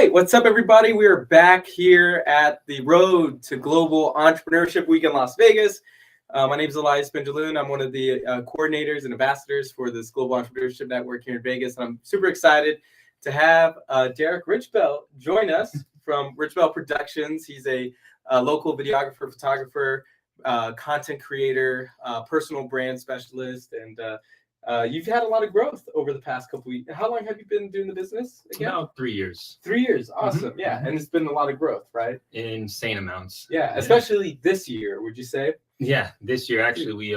right, what's up, everybody? We are back here at the Road to Global Entrepreneurship Week in Las Vegas. My name is Elias Benjaloon. I'm one of the coordinators and ambassadors for this Global Entrepreneurship Network here in Vegas. And I'm super excited to have Derek Richbell join us from Richbell Productions. He's a local videographer, photographer, content creator, personal brand specialist, and you've had a lot of growth over the past couple of weeks. How long have you been doing the business again? About 3 years. 3 years. Awesome. Yeah. And it's been a lot of growth, right? Insane amounts. Yeah. Especially this year, would you say? Yeah. This year, actually, we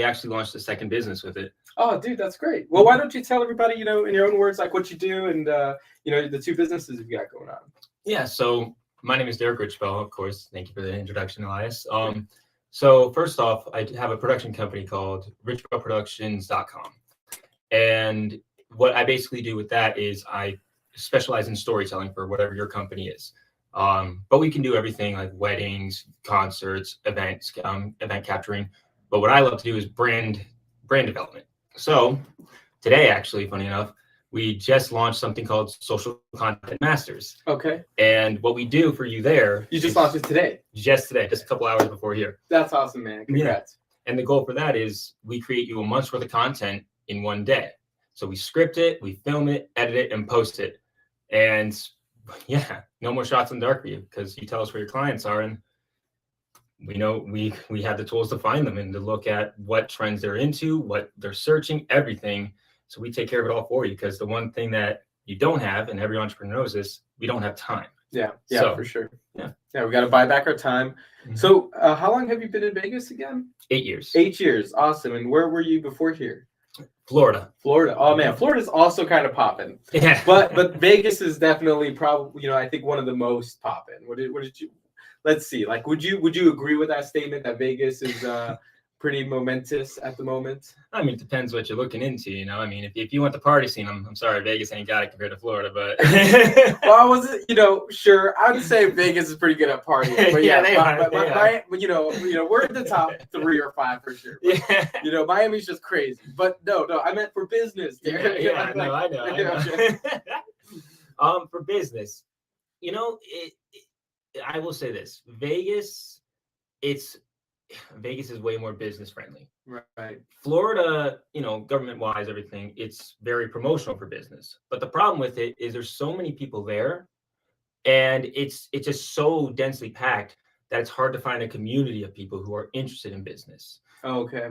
actually launched a second business with it. Oh, dude, that's great. Well, why don't you tell everybody, in your own words, like what you do and, the two businesses you've got going on. Yeah. So my name is Derek Richbell, of course. Thank you for the introduction, Elias. So first off, I have a production company called richbellproductions.com. And what I basically do with that is I specialize in storytelling for whatever your company is. But we can do everything like weddings, concerts, events, event capturing. But what I love to do is brand development. So today, actually, funny enough, we just launched something called Social Content Masters. Okay. And what we do for you there. You just launched it today? Just today, just a couple hours before here. That's awesome, man. Congrats. Yeah. And the goal for that is we create you a month's worth of content in one day. So we script it, we film it, edit it, and post it. And yeah, no more shots in the dark for you because you tell us where your clients are, and we know we have the tools to find them and to look at what trends they're into, what they're searching, everything. So we take care of it all for you, because the one thing that you don't have, and every entrepreneur knows this, we don't have time. Yeah, so, for sure. Yeah, we got to buy back our time. Mm-hmm. So how long have you been in Vegas again? 8 years. 8 years. Awesome. And where were you before here? Florida. Oh, man. Florida's also kind of popping. Yeah. But Vegas is definitely probably, I think one of the most popping. What did you, let's see, like, would you agree with that statement that Vegas is pretty momentous at the moment? I mean, it depends what you're looking into, I mean, if you want the party scene, I'm sorry, Vegas ain't got it compared to Florida, but well, I wasn't, sure, I would say Vegas is pretty good at partying, but yeah, they are. We're in the top 3 or 5 for sure. But, yeah. Miami's just crazy, but no, I meant for business. I know. For business, I will say this: Vegas is way more business friendly. Right. Florida, government wise, everything, it's very promotional for business. But the problem with it is there's so many people there, and it's just so densely packed that it's hard to find a community of people who are interested in business. Okay.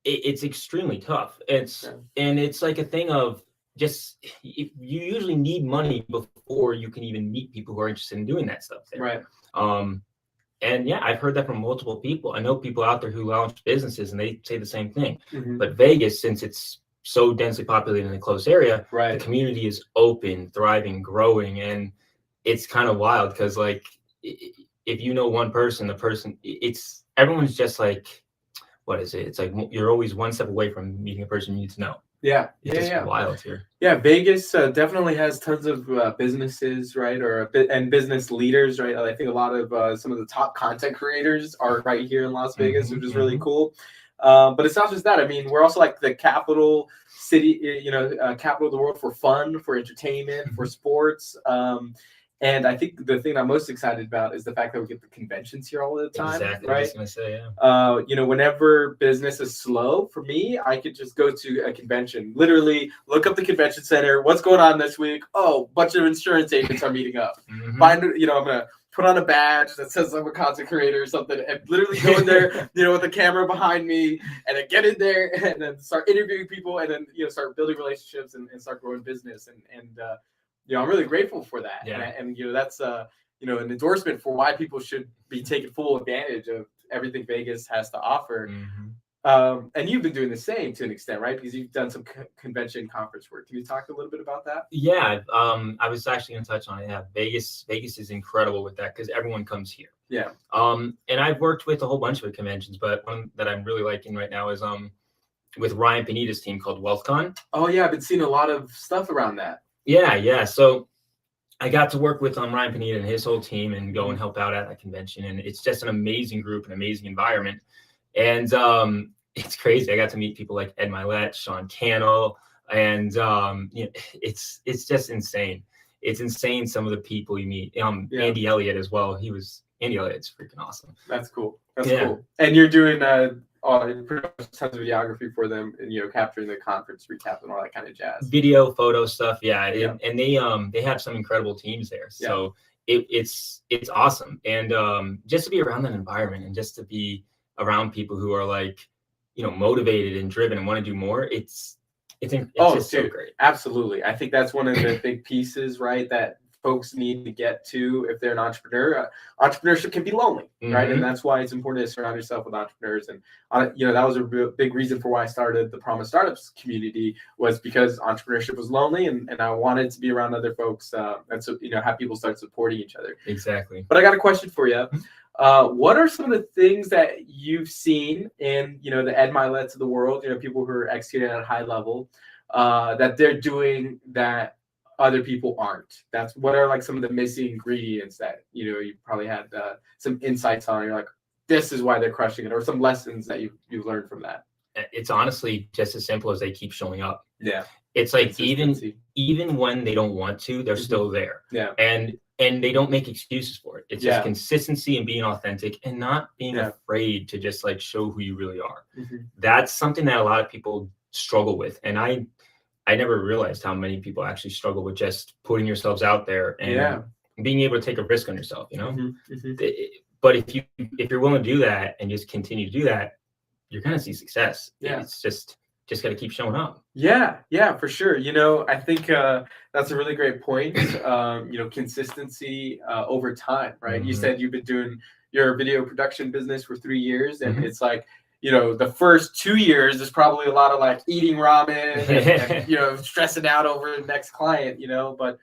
It's extremely tough. And it's like a thing of just, you usually need money before you can even meet people who are interested in doing that stuff there. Right. And yeah, I've heard that from multiple people. I know people out there who launch businesses and they say the same thing. Mm-hmm. But Vegas, since it's so densely populated in a close area, right, the community is open, thriving, growing. And it's kind of wild because, like, if you know one person, everyone's just like, what is it? It's like you're always one step away from meeting a person you need to know. Yeah. It's just wild here. Yeah, Vegas definitely has tons of businesses, right? And business leaders, right? I think a lot of some of the top content creators are right here in Las Vegas, which is really cool. But it's not just that. I mean, we're also like the capital city, capital of the world for fun, for entertainment, for sports. And I think the thing I'm most excited about is the fact that we get the conventions here all the time. Exactly. Right? I was going to say, yeah. Whenever business is slow, for me, I could just go to a convention, literally look up the convention center. What's going on this week? Oh, a bunch of insurance agents are meeting up. Mm-hmm. I'm going to put on a badge that says I'm a content creator or something, and literally go in there, with a camera behind me, and then get in there and then start interviewing people, and then, start building relationships and start growing business. And I'm really grateful for that. Yeah. And that's an endorsement for why people should be taking full advantage of everything Vegas has to offer. Mm-hmm. And you've been doing the same to an extent, right? Because you've done some convention conference work. Can you talk a little bit about that? Yeah. I was actually going to touch on it. Yeah. Vegas is incredible with that because everyone comes here. Yeah. And I've worked with a whole bunch of conventions, but one that I'm really liking right now is with Ryan Panita's team called WealthCon. Oh yeah, I've been seeing a lot of stuff around that. Yeah. So I got to work with Ryan Panita and his whole team and go and help out at that convention. And it's just an amazing group, an amazing environment. And it's crazy. I got to meet people like Ed Milet, Sean Cannell, and it's just insane. it's insane some of the people you meet. Yeah. Andy Elliott as well. Andy Elliott's freaking awesome. That's cool. That's cool. And you're doing pretty much tons of videography for them, and capturing the conference recap and all that kind of jazz. Video, photo stuff, and they have some incredible teams there. So it's awesome, and just to be around that environment and just to be around people who are like, motivated and driven and want to do more. It's just so great. Absolutely. I think that's one of the big pieces, right, that folks need to get to if they're an entrepreneur. Entrepreneurship can be lonely, right? And that's why it's important to surround yourself with entrepreneurs. And that was a big reason for why I started the Promise Startups community, was because entrepreneurship was lonely, and I wanted to be around other folks, and so have people start supporting each other. Exactly. But I got a question for you. What are some of the things that you've seen in the Ed Milettes of the world, people who are executing at a high level, that they're doing that other people aren't? What are like some of the missing ingredients that you probably had some insights on? You're like, this is why they're crushing it, or some lessons that you've learned from that. It's honestly just as simple as they keep showing up. Yeah, it's like even when they don't want to, they're still there. Yeah, and they don't make excuses for it. It's just consistency and being authentic and not being afraid to just like show who you really are. That's something that a lot of people struggle with, and I never realized how many people actually struggle with just putting yourselves out there and being able to take a risk on yourself, But if you're willing to do that and just continue to do that, you're going to see success. It's just got to keep showing up. Yeah, for sure. I think that's a really great point. Consistency over time, right? You said you've been doing your video production business for 3 years, and it's like, the first 2 years is probably a lot of like eating ramen and stressing out over the next client, but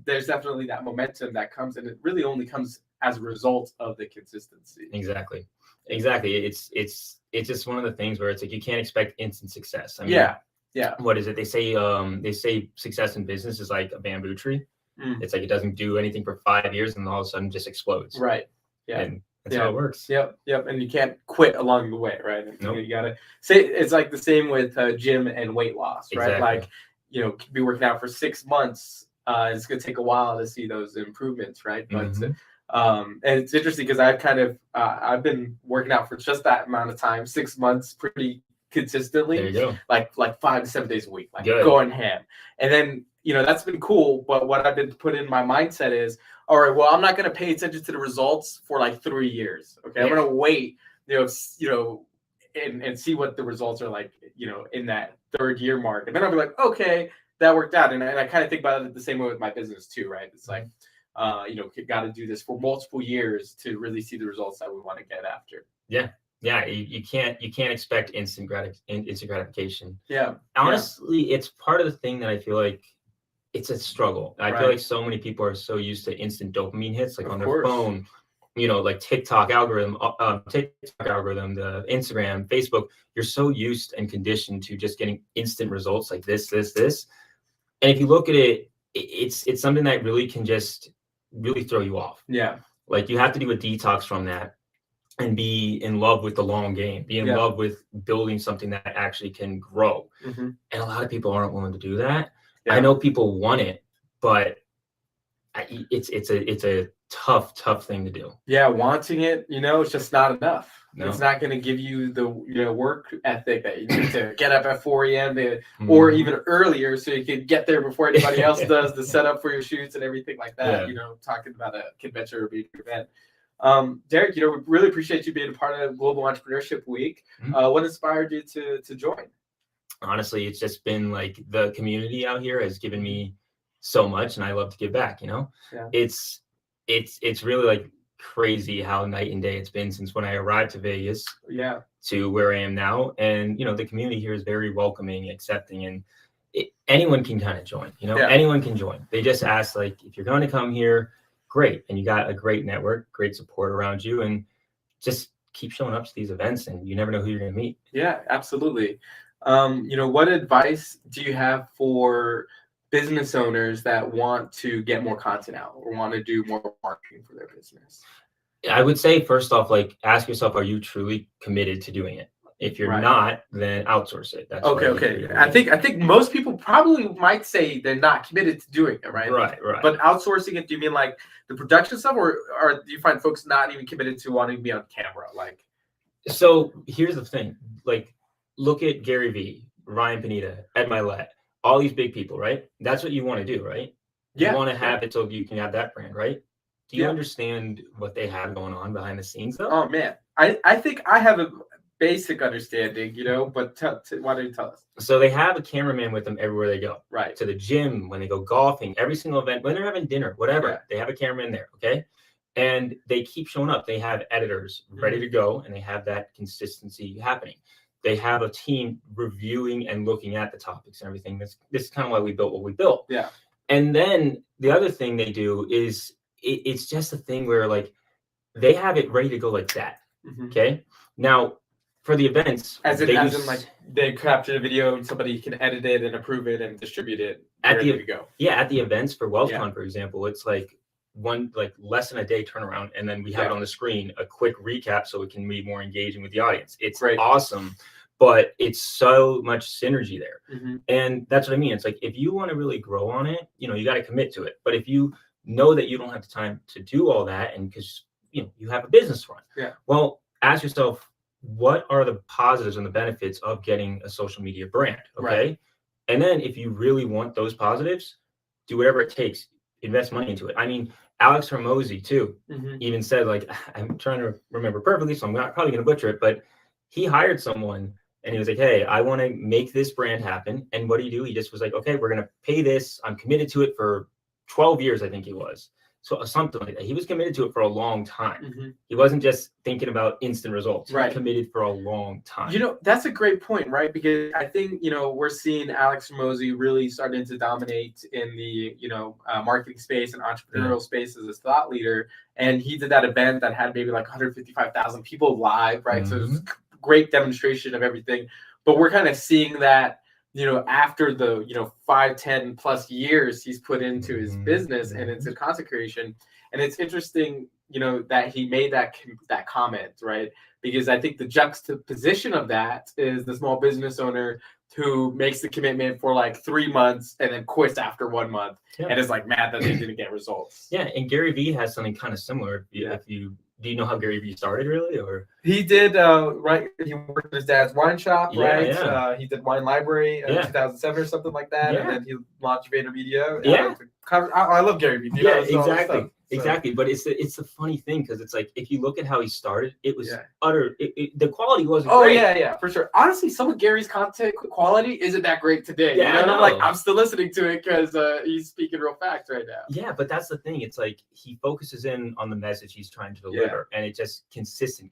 there's definitely that momentum that comes, and it really only comes as a result of the consistency. Exactly. It's just one of the things where it's like you can't expect instant success. I mean, what is it? They say success in business is like a bamboo tree. It's like it doesn't do anything for 5 years and all of a sudden just explodes. Right. Yeah. And that's how it works. Yep. And you can't quit along the way, right? Nope. You gotta say it's like the same with gym and weight loss, right? Exactly. Like be working out for 6 months. It's gonna take a while to see those improvements, right? But and it's interesting because I've been working out for just that amount of time, 6 months, pretty consistently. There you go. Like 5 to 7 days a week, like Good. going ham. And then that's been cool. But what I've been put in my mindset is, all right, well, I'm not going to pay attention to the results for like 3 years. Okay. I'm going to wait, and see what the results are like, in that 3rd year mark. And then I'll be like, okay, that worked out. And I kind of think about it the same way with my business too, right? It's like, got to do this for multiple years to really see the results that we want to get after. Yeah. You can't expect instant gratification. Yeah. Honestly, it's part of the thing that I feel like it's a struggle. I feel like so many people are so used to instant dopamine hits, like on their phone, like TikTok algorithm, the Instagram, Facebook. You're so used and conditioned to just getting instant results like this. And if you look at it, it's something that really can just really throw you off. Yeah. Like you have to do a detox from that and be in love with the long game, be in love with building something that actually can grow. And a lot of people aren't willing to do that. I know people want it, but it's a tough thing to do. Yeah, wanting it, it's just not enough. No. It's not going to give you the work ethic that you need to get up at 4 a.m. Or even earlier, so you can get there before anybody else does, the setup for your shoots and everything like that. Talking about a convention or a big event. Derek, we really appreciate you being a part of Global Entrepreneurship Week. What inspired you to join? Honestly, it's just been like the community out here has given me so much, and I love to give back. It's really like crazy how night and day it's been since when I arrived to Vegas to where I am now. And the community here is very welcoming, accepting, and anyone can kind of join. Anyone can join. They just ask, like, if you're going to come here, great, and you got a great network, great support around you, and just keep showing up to these events, and you never know who you're going to meet. Yeah, absolutely. What advice do you have for business owners that want to get more content out or want to do more marketing for their business? I would say, first off, like, ask yourself, are you truly committed to doing it? If you're Right. not, then outsource it. That's Okay, what okay. I think most people probably might say they're not committed to doing it, right? Right. But outsourcing it, do you mean like the production stuff, or do you find folks not even committed to wanting to be on camera? Like, So here's the thing. Like, look at Gary Vee, Ryan Panetta, Ed Milet, all these big people, right? That's what you want to do, right? You want to have it so you can have that brand, right? Do you understand what they have going on behind the scenes, though? Oh man, I think I have a basic understanding, but why don't you tell us? So they have a cameraman with them everywhere they go. Right. To the gym, when they go golfing, every single event, when they're having dinner, whatever, they have a cameraman there, okay? And they keep showing up. They have editors ready to go, and they have that consistency happening. They have a team reviewing and looking at the topics and everything. This is kind of why we built what we built. Yeah. And then the other thing they do is it's just a thing where like they have it ready to go like that. Okay. Now for the events, as in like they capture the video and somebody can edit it and approve it and distribute it. At the events for WealthCon, for example, it's like less than a day turnaround, and then we have it on the screen, a quick recap so it can be more engaging with the audience. It's awesome, but it's so much synergy there. And that's what I mean. It's like if you want to really grow on it, you got to commit to it. But if you know that you don't have the time to do all that, and because you have a business to run, well, ask yourself, what are the positives and the benefits of getting a social media brand? Okay. And then if you really want those positives, do whatever it takes, invest money into it. I mean, Alex Hormozy too even said, like, I'm trying to remember perfectly, so I'm probably going to butcher it, but he hired someone and he was like, hey, I want to make this brand happen. And what do? He just was like, okay, we're going to pay this. I'm committed to it for 12 years, I think it was. So something like that. He was committed to it for a long time. He wasn't just thinking about instant results. He was committed for a long time. That's a great point, right? Because I think, we're seeing Alex Hormozy really starting to dominate in the, marketing space and entrepreneurial space as a thought leader. And he did that event that had maybe like 155,000 people live, right? So it was a great demonstration of everything. But we're kind of seeing that, after the, 5-10 plus years he's put into his business and into content creation. And it's interesting, that he made that comment, right? Because I think the juxtaposition of that is the small business owner who makes the commitment for like 3 months and then quits after 1 month and is like mad that they didn't get results. Yeah, and Gary Vee has something kind of similar. Do you know how Gary Vee started, really? Or he did he worked at his dad's wine shop, right? Yeah. He did Wine Library in 2007 or something like that, and then he launched VaynerMedia. I love Gary Vee. Exactly. But it's the funny thing, because it's like if you look at how he started, it was the quality wasn't great. Yeah, for sure. Honestly, some of Gary's content quality isn't that great today. And I'm still listening to it because he's speaking real facts right now. Yeah, but that's the thing. It's like he focuses in on the message he's trying to deliver, and it's just consistent.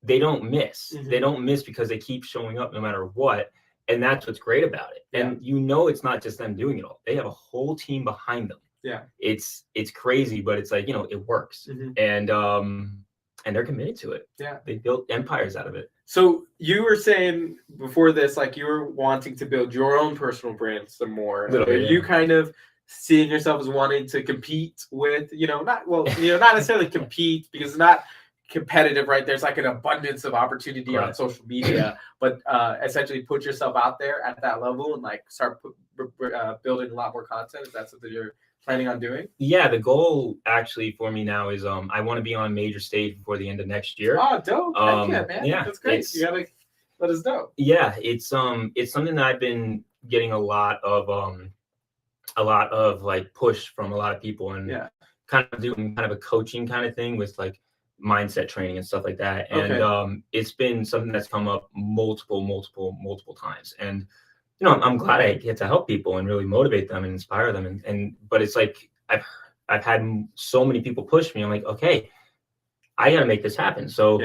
They don't miss. They don't miss because they keep showing up no matter what. And that's what's great about it. And it's not just them doing it all. They have a whole team behind them. Yeah. It's crazy, but it's like, it works. And they're committed to it. Yeah. They built empires out of it. So you were saying before this, like you were wanting to build your own personal brand some more. Are you kind of seeing yourself as wanting to compete with, not necessarily compete, because it's not competitive, right? There's like an abundance of opportunity on social media, but essentially put yourself out there at that level and like start building a lot more content. Is that something you're planning on doing? Yeah, the goal actually for me now is I want to be on a major stage before the end of next year. Oh, dope! Man, that's great. You gotta let us know. Yeah, it's something that I've been getting a lot of like push from a lot of people, and kind of doing kind of a coaching kind of thing with like mindset training and stuff like that. And it's been something that's come up multiple times. And I'm glad I get to help people and really motivate them and inspire them. But it's like I've had so many people push me. I'm like, okay, I gotta make this happen. So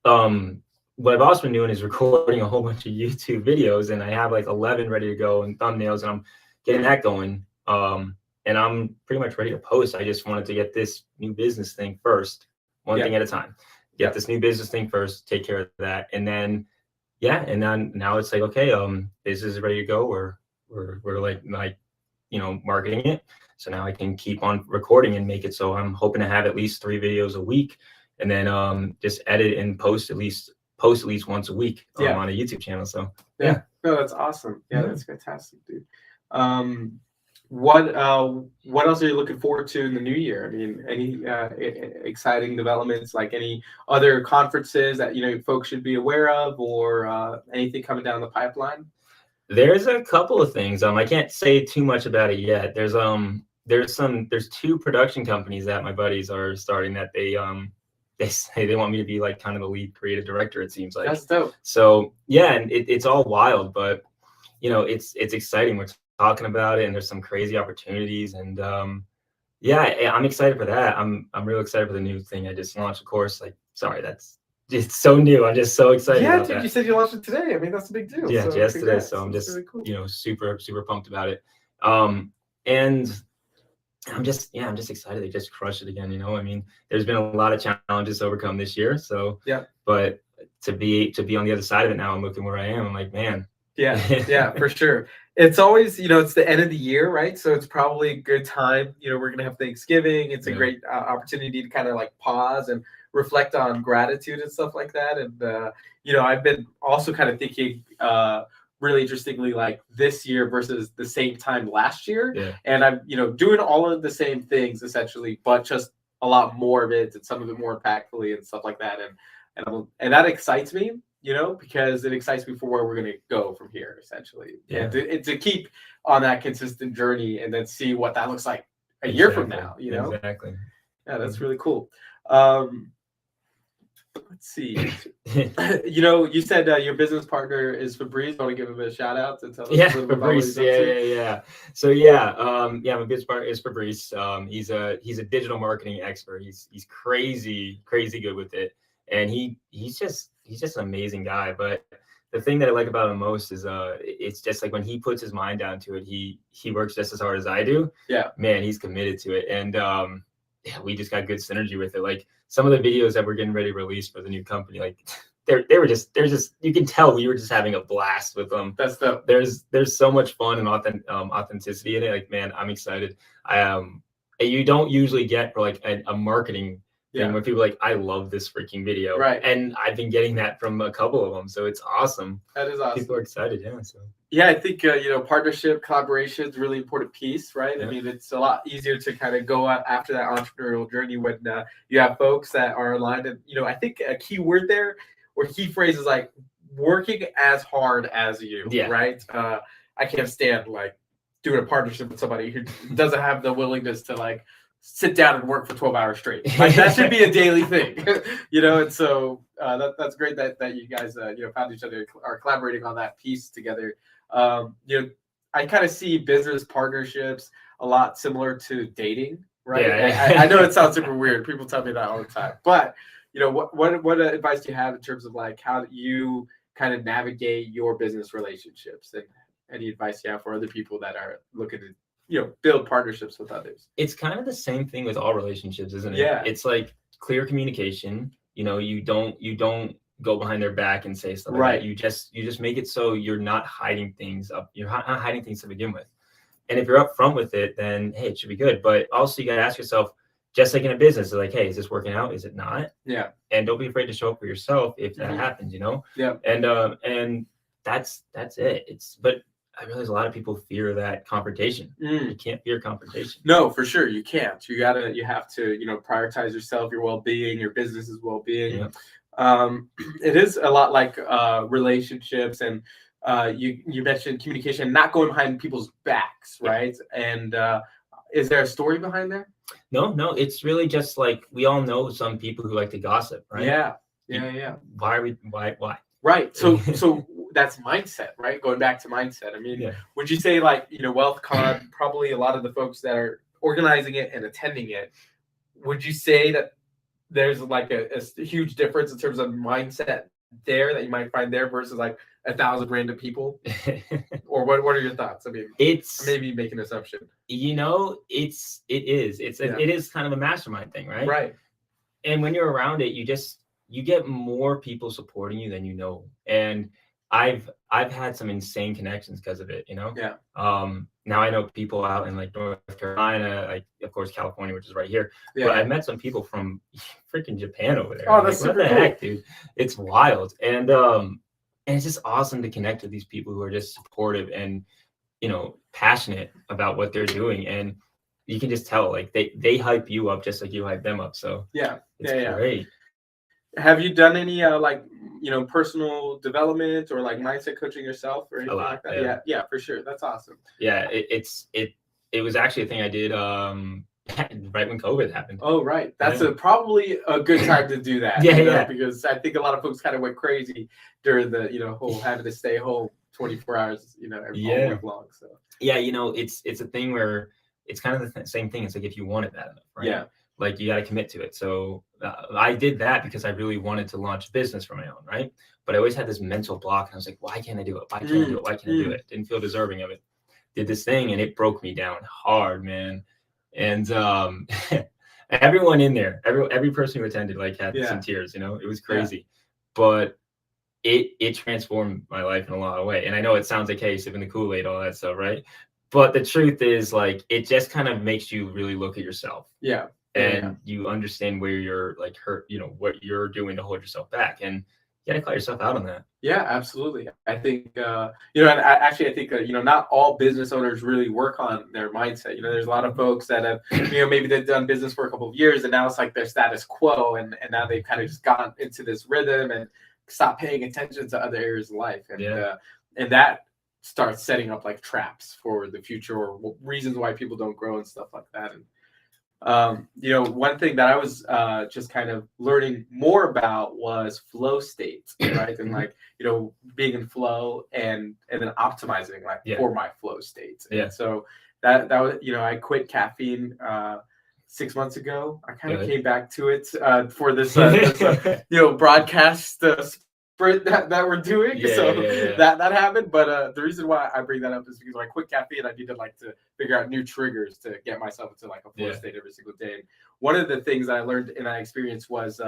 what I've also been doing is recording a whole bunch of YouTube videos, and I have like 11 ready to go and thumbnails, and I'm getting that going. And I'm pretty much ready to post. I just wanted to get this new business thing first, one thing at a time. Get this new business thing first, take care of that, and then now it's like, okay, business is ready to go. We're like marketing it. So now I can keep on recording and make it. So I'm hoping to have at least 3 videos a week, and then just edit and post at least post at least once a week Yeah. on a YouTube channel. So Yeah. No, that's awesome. Yeah, Yeah. that's fantastic, dude. What else are you looking forward to in the new year? I mean, any exciting developments, like any other conferences that folks should be aware of, or anything coming down the pipeline? There's a couple of things. I can't say too much about it yet. There's two production companies that my buddies are starting that they say they want me to be like kind of the lead creative director, it seems like. That's dope. So yeah, and it's all wild, but it's exciting. We're talking about it, and there's some crazy opportunities, and yeah, I'm excited for that. I'm real excited for the new thing I just launched, of course. Like, sorry, it's so new. I'm just so excited. Yeah, about dude, that. you said you launched it today. I mean, that's a big deal. Yeah, so just today. congrats. So I'm That's just really cool. super pumped about it. And I'm just excited to just crush it again. I mean, there's been a lot of challenges to overcome this year. So yeah, but to be on the other side of it now and looking where I am, I'm like, man. Yeah, for sure. It's always, it's the end of the year, right? So it's probably a good time. We're gonna have Thanksgiving. It's a great opportunity to kind of like pause and reflect on gratitude and stuff like that. And I've been also kind of thinking really interestingly, like this year versus the same time last year. Yeah. And I'm doing all of the same things essentially, but just a lot more of it and some of it more impactfully and stuff like that. And that excites me, because it excites me for where we're going to go from here, essentially. Yeah. And to keep on that consistent journey and then see what that looks like a year from now, Exactly. Yeah, that's really cool. Let's see. You said your business partner is Fabrice. I want to give him a shout out to tell us a little bit about what he's up to. Yeah. So my business partner is Fabrice. He's a digital marketing expert. He's crazy good with it, and he's just an amazing guy. But the thing that I like about him most is it's just like when he puts his mind down to it, he works just as hard as I do. Yeah, man, he's committed to it, and yeah, we just got good synergy with it. Like some of the videos that we're getting ready to release for the new company, like they're just you can tell we were just having a blast with them. That's the there's so much fun and authenticity in it. Like, man, I'm excited. You don't usually get for like a marketing thing where people are like, I love this freaking video, right? And I've been getting that from a couple of them, so it's awesome. That is awesome. People are excited, yeah. So yeah, I think partnership, collaboration is a really important piece, right? Yeah. I mean, it's a lot easier to kind of go out after that entrepreneurial journey when you have folks that are aligned. And I think a key word there or key phrase is like working as hard as you, right? I can't stand like doing a partnership with somebody who doesn't have the willingness to like sit down and work for 12 hours straight. Like that should be a daily thing, and so that's great that you guys found each other, are collaborating on that piece together. I kind of see business partnerships a lot similar to dating, right? Yeah. I know it sounds super weird. People tell me that all the time, but what advice do you have in terms of like how you kind of navigate your business relationships, and any advice you have for other people that are looking to build partnerships with others? It's kind of the same thing with all relationships, isn't it? Yeah. It's like clear communication. You don't go behind their back and say stuff like right. that. You just make it so you're not hiding things up. You're not hiding things to begin with. And if you're upfront with it, then hey, it should be good. But also you got to ask yourself, just like in a business, like, hey, is this working out? Is it not? Yeah. And don't be afraid to show up for yourself if that happens, Yeah. And that's it. But I realize a lot of people fear that confrontation. You can't fear confrontation. No, for sure. You can't. You have to, prioritize yourself, your well-being, your business's well-being. Yeah. It is a lot like relationships, and you mentioned communication, not going behind people's backs, right? And is there a story behind there? No, it's really just like we all know some people who like to gossip, right? Yeah. Why? Right. So that's mindset, right? Going back to mindset. I mean, would you say like, WealthCon, probably a lot of the folks that are organizing it and attending it, would you say that there's like a huge difference in terms of mindset there that you might find there versus like 1,000 random people? Or what are your thoughts? I mean, it's maybe make an assumption. It is kind of a mastermind thing, right? Right. And when you're around it, you get more people supporting you than you know. And I've had some insane connections because of it, Yeah. now I know people out in like North Carolina, like of course California, which is right here. Yeah. But I met some people from freaking Japan over there. Oh, I'm that's like, what super the cool. heck, dude? It's wild. And it's just awesome to connect with these people who are just supportive and, you know, passionate about what they're doing. And you can just tell, like they hype you up just like you hype them up. So Yeah. it's Yeah. great. Have you done any like, you know, personal development or like mindset coaching yourself or anything like that? Yeah. Yeah, for sure. That's awesome. Yeah, it was actually a thing I did right when COVID happened. Oh, right. That's Yeah. probably a good time to do that. Yeah, you know, yeah. Because I think a lot of folks kind of went crazy during the, you know, whole having to stay home 24 hours, you know, all week long. So yeah, you know, it's a thing where it's kind of the same thing. It's like if you want it bad enough, right? Yeah. Like you got to commit to it. So I did that because I really wanted to launch a business for my own, right? But I always had this mental block, and I was like, why can't I do it? Why can't I do it? Why can't I do it? Didn't feel deserving of it. Did this thing, and it broke me down hard, man. And everyone in there, every person who attended, like had some tears. You know, it was crazy, but it transformed my life in a lot of way. And I know it sounds like, hey, sipping the Kool-Aid, all that stuff, right? But the truth is, like, it just kind of makes you really look at yourself. Yeah. And you understand where you're like hurt, you know, what you're doing to hold yourself back. And you got to call yourself out on that. Yeah, absolutely. I think, you know, and I think, you know, not all business owners really work on their mindset. You know, there's a lot of folks that have, you know, maybe they've done business for a couple of years and now it's like their status quo. And now they've kind of just gotten into this rhythm and stop paying attention to other areas of life. And that starts setting up like traps for the future or reasons why people don't grow and stuff like that. And, you know, one thing that I was just kind of learning more about was flow states, right? And like, you know, being in flow and then optimizing like for my flow states. And so that was, you know, I quit caffeine 6 months ago. I kind of came back to it for this, you know, broadcast sprint that we're doing. That happened. But the reason why I bring that up is because when I quit caffeine, I needed like to figure out new triggers to get myself into like a flow state every single day. And one of the things that I learned in that experience was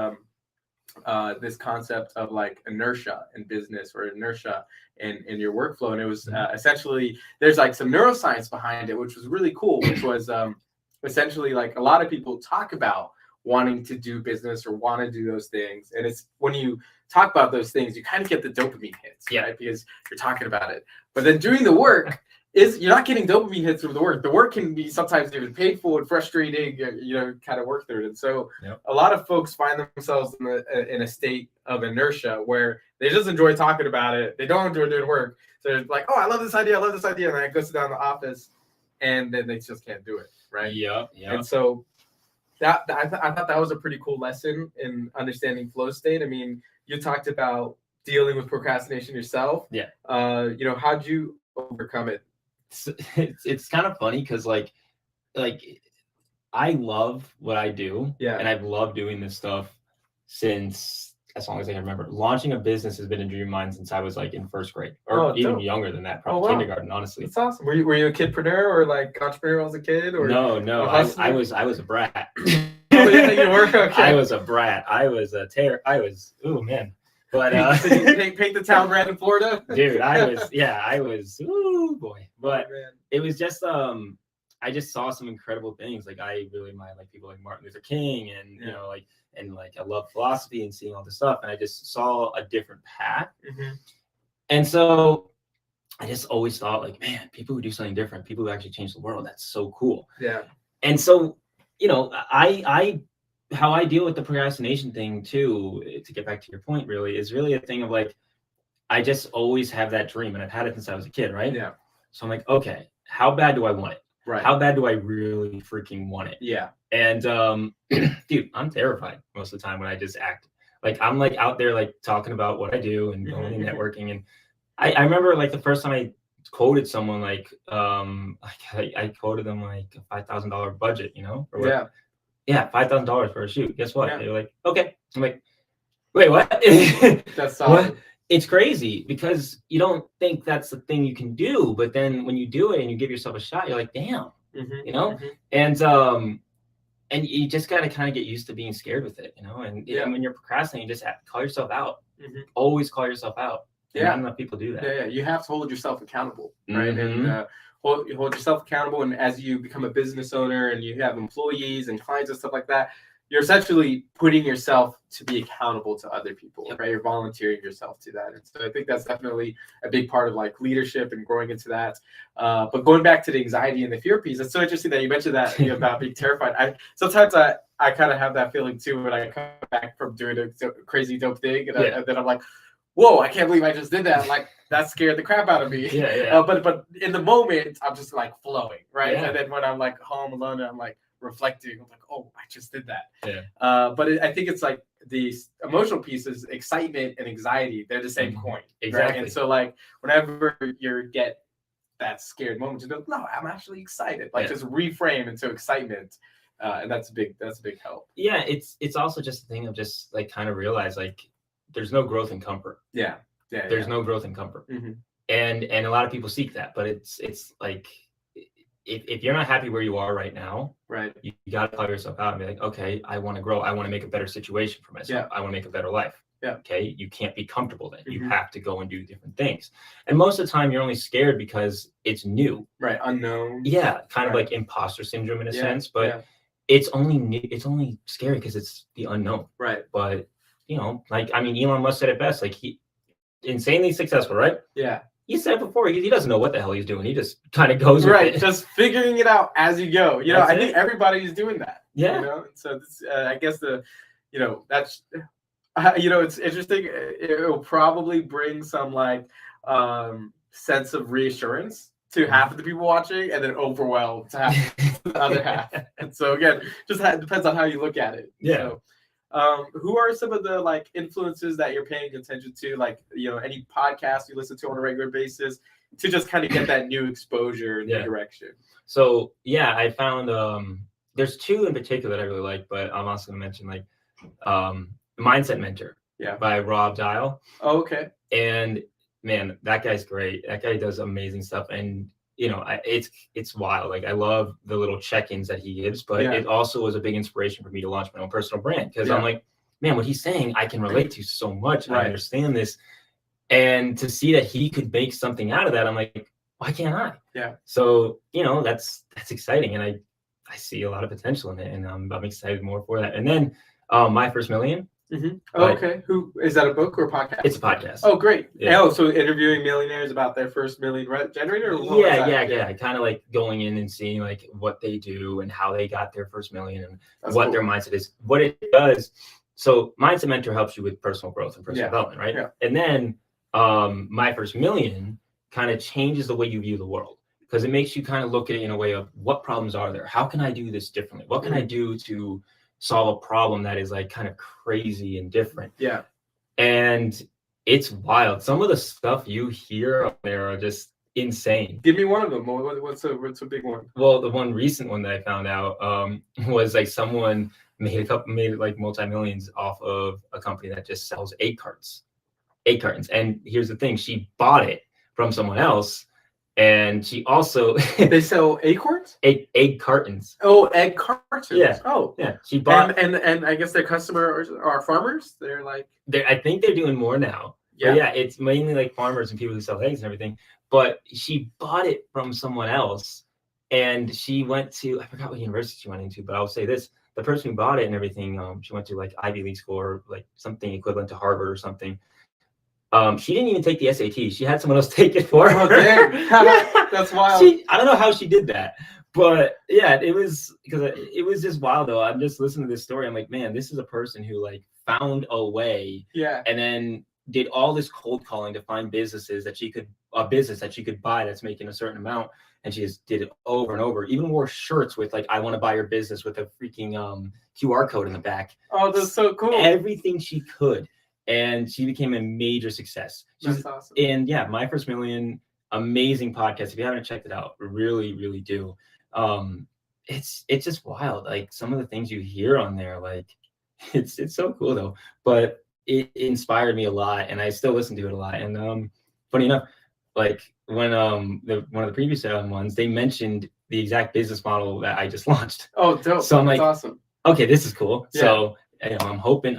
this concept of like inertia in business or inertia in your workflow. And it was essentially, there's like some neuroscience behind it, which was really cool, which was essentially like a lot of people talk about wanting to do business or want to do those things. And it's when you talk about those things, you kind of get the dopamine hits, right? Because you're talking about it. But then doing the work you're not getting dopamine hits from the work. The work can be sometimes even painful and frustrating, you know, kind of work through it. And so a lot of folks find themselves in a state of inertia where they just enjoy talking about it. They don't enjoy doing work. So they're like, oh, I love this idea. And then I go sit down in the office and then they just can't do it, right? And so I thought that was a pretty cool lesson in understanding flow state. I mean, you talked about dealing with procrastination yourself. You know, how'd you overcome it? It's kind of funny because like I love what I do, and I've loved doing this stuff since as long as I can remember. Launching a business has been a dream of mine since I was like in first grade, or even younger than that, probably kindergarten. Honestly, that's awesome. Were you a kidpreneur or like entrepreneur as a kid? Or no, I was a brat. Oh yeah, you were. Okay. I was a brat. I was a terror. Oh man. But so you paint the town red in Florida, dude. I was. Oh boy. But it was just I just saw some incredible things. Like I really admire like people like Martin Luther King, and you know, like I love philosophy and seeing all this stuff. And I just saw a different path. And so I just always thought like, man, people who do something different, people who actually change the world, that's so cool. And so, you know, how I deal with the procrastination thing too, to get back to your point, really, is really a thing of like, I just always have that dream, and I've had it since I was a kid, right? So I'm like, okay, how bad do I want it? How bad do I really freaking want it? And dude, I'm terrified most of the time when I just act. Like I'm like out there like talking about what I do and going and networking. And I remember like the first time I quoted someone like I quoted them like a $5,000 budget, you know? Or $5,000 for a shoot. Guess what? They were like, okay. I'm like, wait, what? That's solid. It's crazy because you don't think that's the thing you can do, but then when you do it and you give yourself a shot, you're like, damn, you know? And you just got to kind of get used to being scared with it, you know? And when you're procrastinating, you just have to call yourself out. Always call yourself out. Not enough people do that. You have to hold yourself accountable, right? And hold yourself accountable. And as you become a business owner and you have employees and clients and stuff like that, you're essentially putting yourself to be accountable to other people, right? You're volunteering yourself to that. And so I think that's definitely a big part of like leadership and growing into that. But going back to the anxiety and the fear piece, it's so interesting that you mentioned that, about being terrified. Sometimes I kind of have that feeling too when I come back from doing a crazy dope thing, and then I'm like, whoa, I can't believe I just did that. Like, that scared the crap out of me. But in the moment, I'm just like flowing, right? And then when I'm like home alone and I'm like reflecting, I'm like, oh, I just did that. But I think it's like the emotional pieces, excitement and anxiety, they're the same coin. Exactly. Right? And so like whenever you get that scared moment, you go, no, I'm actually excited. Like just reframe into excitement. And that's a big help. Yeah, it's also just a thing of just like kind of realize like there's no growth in comfort. There's no growth in comfort. And a lot of people seek that, but it's like if you're not happy where you are right now, right, you got to call yourself out and be like, okay, I want to grow. I want to make a better situation for myself. I want to make a better life. Okay. You can't be comfortable then. You have to go and do different things. And most of the time you're only scared because it's new. Right. Unknown. Yeah. Kind of like imposter syndrome in a sense, but it's only new. It's only scary because it's the unknown. Right. But like, I mean, Elon Musk said it best, like he insanely successful, right? Yeah. He said before, he doesn't know what the hell he's doing. He just kind of goes with it. Just figuring it out as you go. I think everybody's doing that. Yeah. So this, I guess that's, it's interesting. It will probably bring some like sense of reassurance to half of the people watching, and then overwhelm to half the other half. And so again, just depends on how you look at it. So, who are some of the like influences that you're paying attention to, like any podcasts you listen to on a regular basis, to just kind of get that new exposure, new direction? So I found there's two in particular that I really like, but I'm also gonna mention like Mindset Mentor by Rob Dial. Oh, okay. And man, that guy's great. That guy does amazing stuff, and it's wild. Like I love the little check-ins that he gives, but it also was a big inspiration for me to launch my own personal brand, because I'm like, man, what he's saying I can relate to so much. I understand this, and to see that he could make something out of that, I'm like, why can't I? So that's exciting, and I see a lot of potential in it, and I'm excited more for that. And then My First Million. Okay. Who is that, a book or a podcast? It's a podcast. Oh, great. So interviewing millionaires about their first million generator? Kind of like going in and seeing like what they do and how they got their first million, and what their mindset is, what it does. So Mindset Mentor helps you with personal growth and personal development, right? And then My First Million kind of changes the way you view the world, because it makes you kind of look at it in a way of, what problems are there? How can I do this differently? What can I do to solve a problem that is like kind of crazy and different? And it's wild. Some of the stuff you hear up there are just insane. Give me one of them. What's a big one? Well, the one recent one that I found out was like someone made like multi-millions off of a company that just sells egg cartons. And here's the thing, she bought it from someone else. And she also they sell acorns? Egg cartons. Oh, egg cartons. Yeah. Oh, yeah. She bought, and I guess their customers are farmers. They're like, I think they're doing more now. Yeah, it's mainly like farmers and people who sell eggs and everything. But she bought it from someone else, and she went to, I forgot what university she went into, but I'll say this: the person who bought it and everything, she went to like Ivy League school, or like something equivalent to Harvard or something. She didn't even take the SAT. She had someone else take it for her. Oh, dang. That's wild. I don't know how she did that, but it was just wild though. I'm just listening to this story. I'm like, man, this is a person who like found a way. And then did all this cold calling to find businesses that she could buy that's making a certain amount. And she just did it over and over. Even wore shirts with like, I want to buy your business, with a freaking QR code in the back. Oh, that's so cool. Everything she could. And she became a major success. That's awesome. And My First Million, amazing podcast. If you haven't checked it out, really, really do. It's just wild. Like some of the things you hear on there, like it's so cool though. But it inspired me a lot, and I still listen to it a lot. And funny enough, like when one of the previous ones, they mentioned the exact business model that I just launched. Oh, dope. So I'm like, that's awesome. Okay, this is cool. So I'm hoping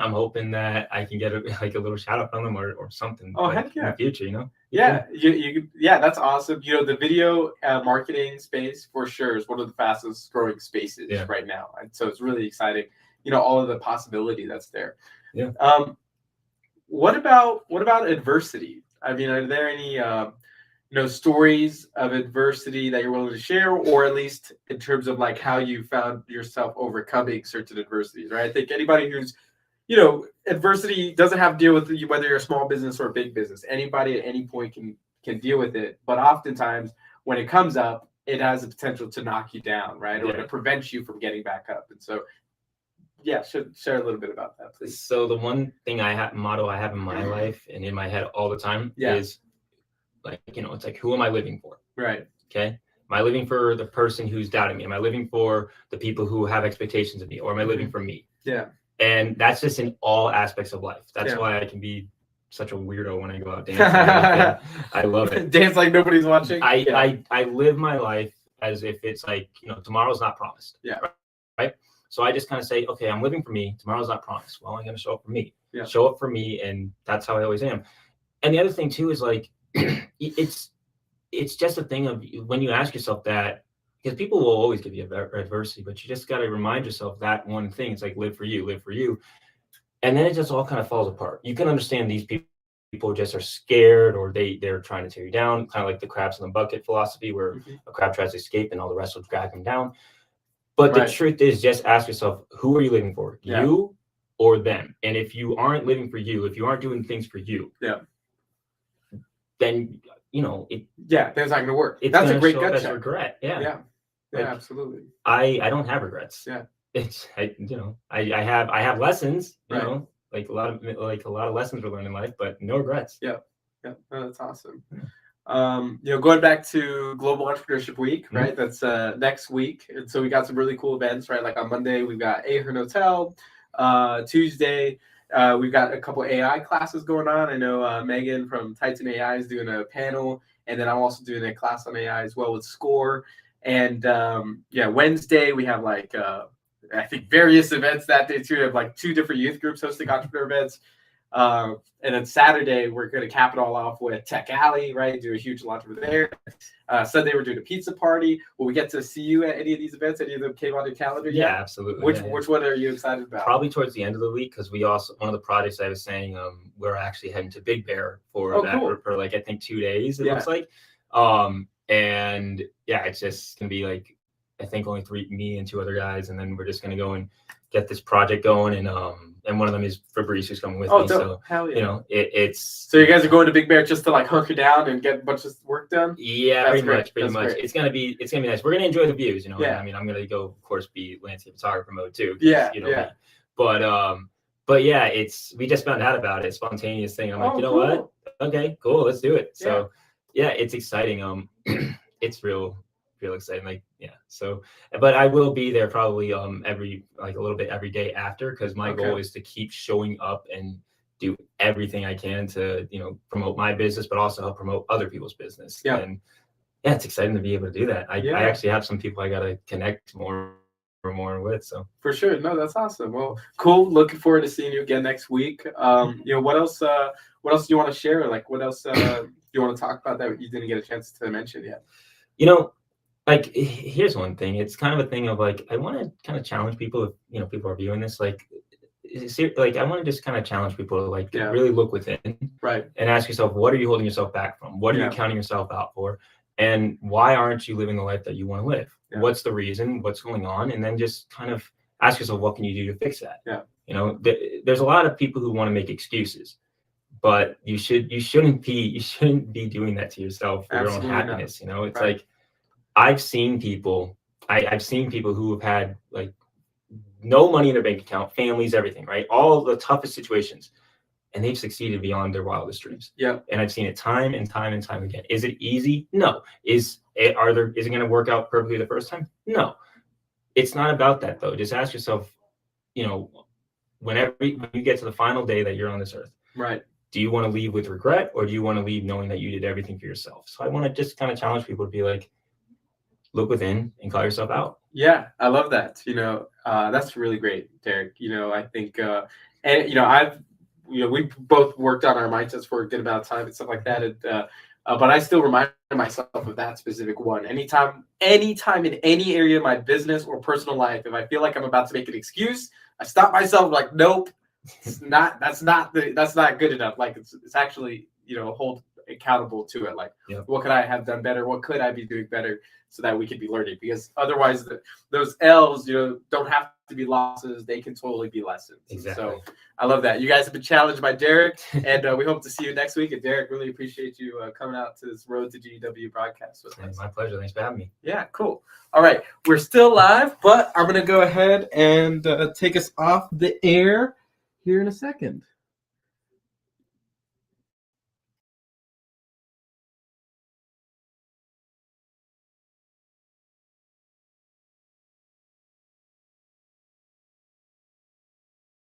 that I can get a little shout out from them or something. Oh, heck in yeah. the future, Yeah, that's awesome. The video marketing space for sure is one of the fastest growing spaces right now, and so it's really exciting. All of the possibility that's there. Yeah. What about adversity? I mean, are there any stories of adversity that you're willing to share, or at least in terms of like how you found yourself overcoming certain adversities? Right. I think anybody who's adversity doesn't have to deal with whether you're a small business or a big business. Anybody at any point can deal with it. But oftentimes when it comes up, it has the potential to knock you down, right? Or to prevent you from getting back up. And so, share a little bit about that, please. So the one thing motto I have in my life and in my head all the time is like, it's like, who am I living for? Right. Okay. Am I living for the person who's doubting me? Am I living for the people who have expectations of me? Or am I living for me? Yeah. And that's just in all aspects of life. That's why I can be such a weirdo when I go out dancing. I love it. Dance like nobody's watching. I live my life as if it's like, tomorrow's not promised. Yeah. Right. So I just kind of say, okay, I'm living for me. Tomorrow's not promised. Well, I'm going to show up for me. Yeah. Show up for me. And that's how I always am. And the other thing too is like, it's just a thing of when you ask yourself that, because people will always give you adversity, but you just got to remind yourself that one thing. It's like, live for you. And then it just all kind of falls apart. You can understand these people just are scared, or they're trying to tear you down, kind of like the crabs in the bucket philosophy, where a crab tries to escape and all the rest will drag him down. But the truth is, just ask yourself, who are you living for? You or them? And if you aren't living for you, if you aren't doing things for you, then that's not going to work. That's a great gut check. Regret. Yeah, absolutely. I don't have regrets. Yeah. I have lessons, like a lot of lessons we learn in life, but no regrets. Yeah. No, that's awesome. Going back to Global Entrepreneurship Week, right? That's next week. And so we got some really cool events, right? Like on Monday, we've got Ahern Hotel. Tuesday, we've got a couple AI classes going on. I know Megan from Titan AI is doing a panel, and then I'm also doing a class on AI as well with Score. And Wednesday, we have like I think various events that day too. We have like 2 different youth groups hosting entrepreneur events. And then Saturday, we're going to cap it all off with Tech Alley, right? Do a huge launch over there. Sunday, we're doing a pizza party. Will we get to see you at any of these events? Any of them came on your calendar yet? Yeah, absolutely. Which one are you excited about? Probably towards the end of the week, because we also, one of the projects I was saying, we're actually heading to Big Bear for for like, I think 2 days, it looks like. And it's just going to be like, I think only me and 2 other guys, and then we're just going to go and get this project going. And one of them is Fabrice, who's coming with me. So, hell yeah. It's. So you guys are going to Big Bear just to like hunker down and get a bunch of work done? Yeah, pretty much. Great. It's gonna be nice. We're gonna enjoy the views, Yeah. I mean, I'm gonna go, of course, be landscape photographer mode too. Yeah. But yeah, we just found out about it, spontaneous thing. I'm like, cool. What? Okay, cool, let's do it. So it's exciting. It's real exciting. Like, so, but I will be there probably a little bit every day after, because my goal is to keep showing up and do everything I can to promote my business, but also help promote other people's business. And it's exciting to be able to do that. I actually have some people I got to connect more with. So for sure. No, that's awesome. Well, cool. Looking forward to seeing you again next week. What else do you want to share? Like, what else do you want to talk about that you didn't get a chance to mention yet? Like, here's one thing. It's kind of a thing of like, I want to kind of challenge people if, people are viewing this, like I want to just kind of challenge people to like really look within, right, and ask yourself, what are you holding yourself back from? What are you counting yourself out for? And why aren't you living the life that you want to live? What's the reason? What's going on? And then just kind of ask yourself, what can you do to fix that? There's a lot of people who want to make excuses, but you shouldn't be doing that to yourself for your own happiness. It's like, I've seen people who have had like no money in their bank account, families, everything, right? All the toughest situations, and they've succeeded beyond their wildest dreams. Yeah. And I've seen it time and time and time again. Is it easy? No. Is it going to work out perfectly the first time? No. It's not about that though. Just ask yourself, when you get to the final day that you're on this earth, right? Do you want to leave with regret, or do you want to leave knowing that you did everything for yourself? So I want to just kind of challenge people to be like, look within and call yourself out. Yeah, I love that. That's really great, Derek. I think, and we both worked on our mindsets for a good amount of time and stuff like that. But I still remind myself of that specific one. Anytime in any area of my business or personal life, if I feel like I'm about to make an excuse, I stop myself like, nope, that's not good enough. Like it's actually, hold accountable to it. Like, what could I have done better? What could I be doing better so that we could be learning? Because otherwise those L's, don't have to be losses. They can totally be lessons. Exactly. So I love that. You guys have been challenged by Derek, and we hope to see you next week. And Derek, really appreciate you coming out to this Road to GW broadcast with us. My pleasure. Thanks for having me. Yeah, cool. All right. We're still live, but I'm going to go ahead and take us off the air here in a second.